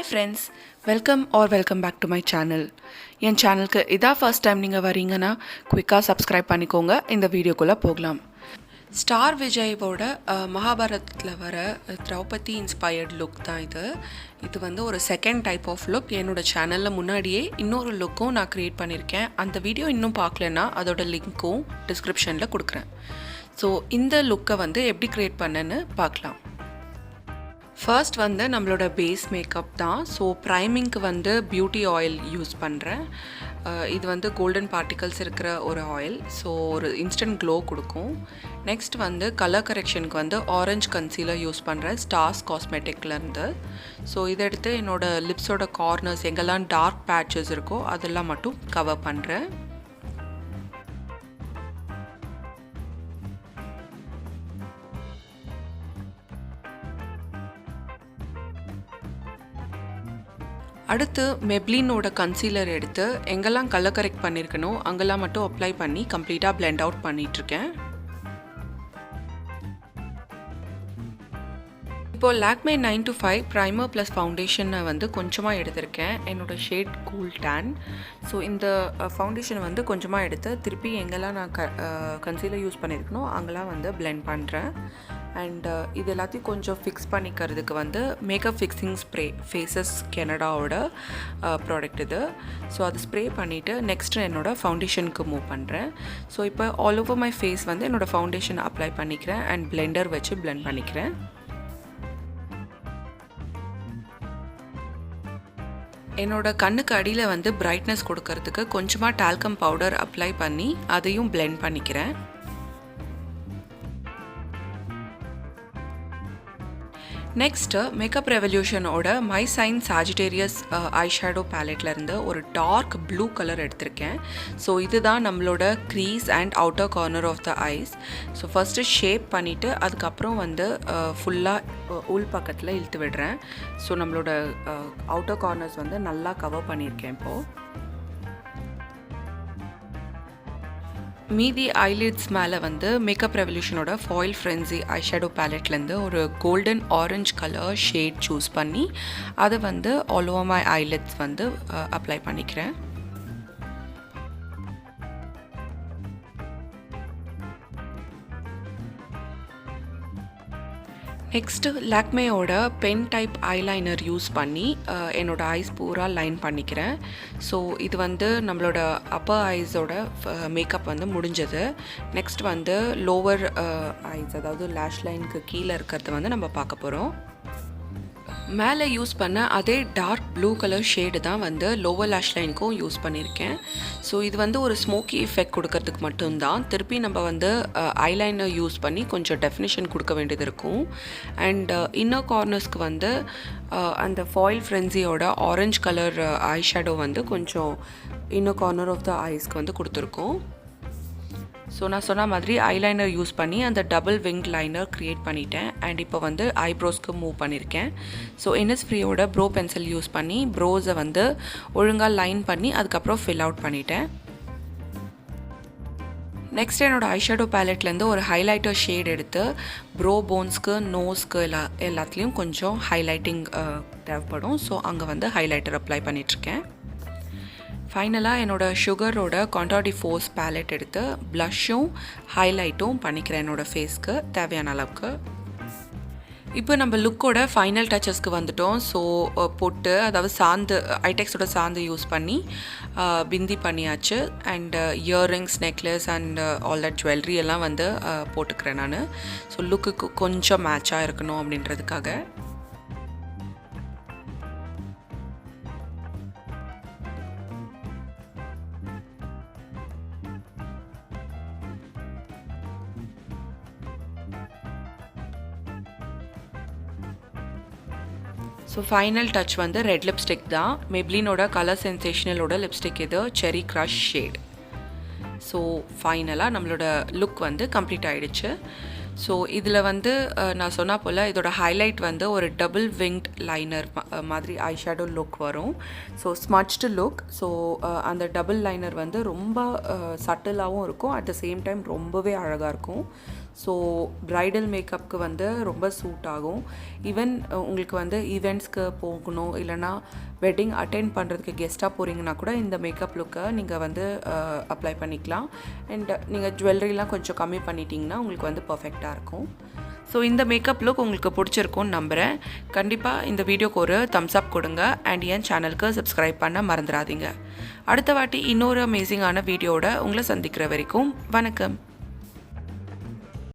friends, welcome back to my channel. என் சேனலுக்கு இதான் first time நீங்கள் வரீங்கன்னா குயிக்காக சப்ஸ்கிரைப் பண்ணிக்கோங்க. இந்த வீடியோக்குள்ளே போகலாம். ஸ்டார் விஜயோட மகாபாரத்தில் வர திரௌபதி இன்ஸ்பயர்ட் லுக் தான் இது வந்து ஒரு செகண்ட் டைப் ஆஃப் லுக். என்னோடய சேனலில் முன்னாடியே இன்னொரு லுக்கும் நான் க்ரியேட் பண்ணியிருக்கேன். அந்த வீடியோ இன்னும் பார்க்கலன்னா அதோட லிங்க்கும் டிஸ்கிரிப்ஷனில் கொடுக்குறேன். ஸோ இந்த லுக்கை வந்து எப்படி க்ரியேட் பண்ணேன்னு பார்க்கலாம். ஃபர்ஸ்ட் வந்து நம்மளோட பேஸ் மேக்கப் தான். ஸோ ப்ரைமிங்க்கு வந்து பியூட்டி ஆயில் யூஸ் பண்ணுறேன். இது வந்து கோல்டன் பார்ட்டிகல்ஸ் இருக்கிற ஒரு ஆயில். ஸோ ஒரு இன்ஸ்டன்ட் க்ளோ கொடுக்கும். நெக்ஸ்ட் வந்து கலர் கரெக்ஷனுக்கு வந்து ஆரஞ்ச் கன்சீலர் யூஸ் பண்ணுறேன் ஸ்டார்ஸ் காஸ்மெட்டிக்லேருந்து. ஸோ இதை எடுத்து என்னோடய லிப்ஸோட கார்னர்ஸ் எங்கெல்லாம் டார்க் பேட்சஸ் இருக்கோ அதெல்லாம் மட்டும் கவர் பண்ணுறேன். அடுத்து மெப்ளினோட கன்சீலர் எடுத்து எங்கெல்லாம் கலர் கரெக்ட் பண்ணியிருக்கணும் அங்கெல்லாம் மட்டும் அப்ளை பண்ணி கம்ப்ளீட்டாக பிளெண்ட் அவுட் பண்ணிகிட்ருக்கேன். இப்போது லாக்மே 9 to 5 ப்ரைமர் ப்ளஸ் ஃபவுண்டேஷனை வந்து கொஞ்சமாக எடுத்திருக்கேன். என்னோடய ஷேட் கூல் டேன். ஸோ இந்த ஃபவுண்டேஷனை வந்து கொஞ்சமாக எடுத்து திருப்பி எங்கெல்லாம் நான் கன்சீலர் யூஸ் பண்ணியிருக்கணும் அங்கெல்லாம் வந்து பிளெண்ட் பண்ணுறேன். அண்ட் இது எல்லாத்தையும் கொஞ்சம் ஃபிக்ஸ் பண்ணிக்கிறதுக்கு வந்து மேக்கப் ஃபிக்ஸிங் ஸ்ப்ரே ஃபேஸஸ் கெனடாவோட ப்ராடக்ட் இது. ஸோ அது ஸ்ப்ரே பண்ணிவிட்டு நெக்ஸ்ட்டு என்னோடய ஃபவுண்டேஷனுக்கு மூவ் பண்ணுறேன். ஸோ இப்போ ஆல் ஓவர் மை ஃபேஸ் வந்து என்னோடய ஃபவுண்டேஷன் அப்ளை பண்ணிக்கிறேன் அண்ட் பிளெண்டர் வச்சு பிளெண்ட் பண்ணிக்கிறேன். என்னோட கண்ணுக்கு அடியில் வந்து பிரைட்னஸ் கொடுக்கறதுக்கு கொஞ்சமாக டால்கம் பவுடர் அப்ளை பண்ணி அதையும் பிளெண்ட் பண்ணிக்கிறேன். நெக்ஸ்ட்டு மேக்கப் ரெவல்யூஷனோட my sign Sagittarius eye shadow பேலட்லேருந்து ஒரு டார்க் ப்ளூ கலர் எடுத்திருக்கேன். ஸோ இதுதான் நம்மளோட crease and outer corner of the eyes. So first shape பண்ணிவிட்டு அதுக்கப்புறம் வந்து ஃபுல்லாக உள் பக்கத்தில் இழுத்து விடுறேன். ஸோ நம்மளோட அவுட்டர் கார்னர்ஸ் வந்து நல்லா கவர் பண்ணியிருக்கேன். இப்போது மீதி ஐலிட்ஸ் மேலே வந்து மேக்கப் ரெவல்யூஷனோட ஃபாயில் ஃப்ரென்சி ஐ ஷேடோ பேலட்லேருந்து ஒரு golden orange colour shade choose பண்ணி அதை வந்து ஆல் ஓவர் மை ஐலிட்ஸ் வந்து அப்ளை பண்ணிக்கிறேன். நெக்ஸ்ட்டு லாக்மேயோட பென் டைப் ஐலைனர் யூஸ் பண்ணி என்னோடய ஐஸ் பூரா லைன் பண்ணிக்கிறேன். ஸோ இது வந்து நம்மளோட அப்பர் ஐஸோட மேக்கப் வந்து முடிஞ்சது. நெக்ஸ்ட் வந்து லோவர் ஐஸ் அதாவது லேஷ் லைனுக்கு கீழே இருக்கிறது வந்து நம்ம பார்க்க போகிறோம். மேலே யூஸ் பண்ண அதே டார்க் ப்ளூ கலர் ஷேடு தான் வந்து லோவர் லேஷ் லைனுக்கும் யூஸ் பண்ணியிருக்கேன். ஸோ இது வந்து ஒரு ஸ்மோக்கி எஃபெக்ட் கொடுக்கறதுக்கு மட்டும்தான். திருப்பி நம்ம வந்து ஐலைனர் யூஸ் பண்ணி கொஞ்சம் டெஃபினிஷன் கொடுக்க வேண்டியது இருக்கும். அண்ட் இன்னர் கார்னர்ஸ்க்கு வந்து அந்த ஃபாயில் ஃப்ரென்சியோட ஆரஞ்ச் கலர் ஐ ஷேடோ வந்து கொஞ்சம் இன்னர் கார்னர் ஆஃப் த ஐஸ்க்கு வந்து கொடுத்துருக்கோம். ஸோ நான் சொன்ன மாதிரி ஐலைனர் யூஸ் பண்ணி அந்த டபுள் விங் லைனர் க்ரியேட் பண்ணிட்டேன். அண்ட் இப்போ வந்து ஐப்ரோஸ்க்கு மூவ் பண்ணியிருக்கேன். ஸோ இனிஸ்ஃப்ரீயோட ப்ரோ பென்சில் யூஸ் பண்ணி ப்ரோஸை வந்து ஒழுங்காக லைன் பண்ணி அதுக்கப்புறம் ஃபில் அவுட் பண்ணிட்டேன். நெக்ஸ்ட் என்னோடய ஐஷேடோ பேலட்லேருந்து ஒரு ஹைலைட்டர் ஷேட் எடுத்து ப்ரோ போன்ஸ்க்கு நோஸ்க்கு எல்லாத்துலேயும் கொஞ்சம் ஹைலைட்டிங் தேவைப்படும். ஸோ அங்கே வந்து ஹைலைட்டர் அப்ளை பண்ணிகிட்ருக்கேன். ஃபைனலாக என்னோடய சுகரோட கான்டாடி ஃபோர்ஸ் பேலட் எடுத்து ப்ளஷ்ஷும் ஹைலைட்டும் பண்ணிக்கிறேன் என்னோடய ஃபேஸ்க்கு தேவையான அளவுக்கு. இப்போ நம்ம லுக்கோட ஃபைனல் டச்சஸ்க்கு வந்துட்டோம். ஸோ பொட்டு அதாவது சாந்து ஐடெக்ஸோட சாந்து யூஸ் பண்ணி பிந்தி பண்ணியாச்சு. And earrings necklace and all that jewellery எல்லாம் வந்து போட்டுக்கிறேன் நான். ஸோ லுக்குக்கு கொஞ்சம் மேட்சாக இருக்கணும் அப்படின்றதுக்காக. ஸோ ஃபைனல் டச் வந்து ரெட் லிப்ஸ்டிக் தான். மெப்ளினோட கலர் சென்சேஷனலோட லிப்ஸ்டிக் இது செரி க்ரஷ் ஷேட். ஸோ ஃபைனலாக நம்மளோட லுக் வந்து கம்ப்ளீட் ஆகிடுச்சு. ஸோ இதில் வந்து நான் சொன்னால் போல் இதோட ஹைலைட் வந்து ஒரு டபுள் விங்ட் லைனர் மாதிரி ஐ ஷேடோ லுக் வரும். So smudged look. ஸோ அந்த டபுள் லைனர் வந்து ரொம்ப சட்டிலாகவும் இருக்கும், அட் த சேம் டைம் ரொம்பவே அழகாக இருக்கும். ஸோ ப்ரைடல் மேக்கப்புக்கு வந்து ரொம்ப சூட் ஆகும். ஈவன் உங்களுக்கு வந்து ஈவெண்ட்ஸ்க்கு போகணும், இல்லைனா வெட்டிங் அட்டெண்ட் பண்ணுறதுக்கு கெஸ்ட்டாக போகிறீங்கன்னா கூட இந்த மேக்கப் லுக்கை நீங்கள் வந்து அப்ளை பண்ணிக்கலாம். அண்ட் நீங்கள் ஜுவல்லரிலாம் கொஞ்சம் கம்மி பண்ணிட்டீங்கன்னா உங்களுக்கு வந்து பர்ஃபெக்டாக இருக்கும். ஸோ இந்த மேக்கப் லுக் உங்களுக்கு பிடிச்சிருக்கும்னு நம்புகிறேன். கண்டிப்பாக இந்த வீடியோக்கு ஒரு தம்ஸ் அப் கொடுங்க அண்ட் என் சேனலுக்கு சப்ஸ்கிரைப் பண்ண மறந்துடாதீங்க. அடுத்த வாட்டி இன்னொரு அமேசிங்கான வீடியோட உங்களை சந்திக்கிற வரைக்கும் வணக்கம்.